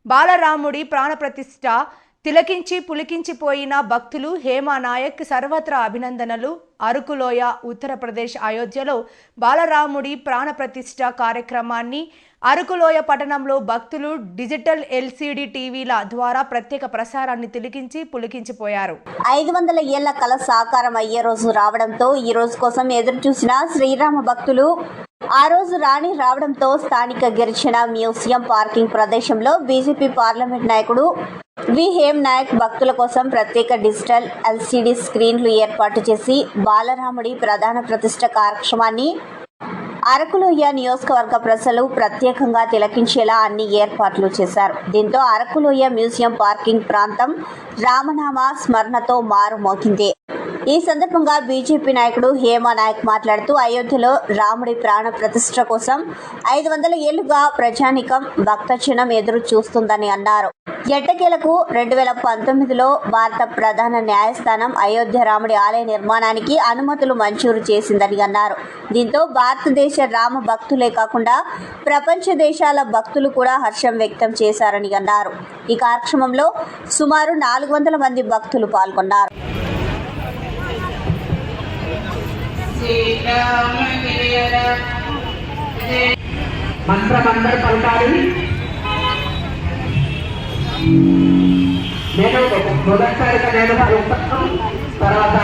బాలరాముడి ప్రాణప్రతిష్ఠ తిలకించి పులికించిపోయిన భక్తులు హేమా నాయక్ సర్వత్రా అభినందనలు. అరకులోయ ఉత్తరప్రదేశ్ అయోధ్యలో బాలరాముడి ప్రాణప్రతిష్ఠ కార్యక్రమాన్ని అరకులోయ పట్టణంలో భక్తులు డిజిటల్ ఎల్సిడి టీవీల ద్వారా ప్రత్యేక ప్రసారాన్ని తిలకించి పులికించిపోయారు. 500 ఏళ్ల కల సాకారం అయ్యే రోజు రావడంతో ఈ రోజు కోసం ఎదురు చూసిన శ్రీరామ భక్తులు ఆ రోజు రావడంతో స్థానిక గిరిజన మ్యూజియం పార్కింగ్ ప్రదేశంలో బీజేపీ పార్లమెంట్ నాయకుడు వి హేమ్ నాయక్ భక్తుల కోసం ప్రత్యేక డిజిటల్ ఎల్సిడి స్క్రీన్లు ఏర్పాటు చేసి బాలరాముడి ప్రధాన ప్రతిష్ఠ కార్యక్రమాన్ని అరకులోయ నియోజకవర్గ ప్రజలు ప్రత్యేకంగా తిలకించేలా అన్ని ఏర్పాట్లు చేశారు. దీంతో అరకులోయ మ్యూజియం పార్కింగ్ ప్రాంతం రామనామ స్మరణతో మారుమోగింది. ఈ సందర్భంగా బీజేపీ నాయకుడు హేమా నాయక్ మాట్లాడుతూ అయోధ్యలో రాముడి ప్రాణ ప్రతిష్ఠ కోసం 500 ఏళ్లుగా ప్రజానికం భక్తజనం ఎదురు చూస్తుందని అన్నారు. ఎట్టకేలకు 2019లో భారత ప్రధాన న్యాయస్థానం అయోధ్య రాముడి ఆలయ నిర్మాణానికి అనుమతులు మంజూరు చేసిందని అన్నారు. దీంతో భారతదేశ రామ భక్తులే కాకుండా ప్రపంచ దేశాల భక్తులు కూడా హర్షం వ్యక్తం చేశారని అన్నారు. ఈ కార్యక్రమంలో సుమారు 400 మంది భక్తులు పాల్గొన్నారు. మంత్రమందరూ పలకాలి. నేను మొదటిసారిగా నేను తర్వాత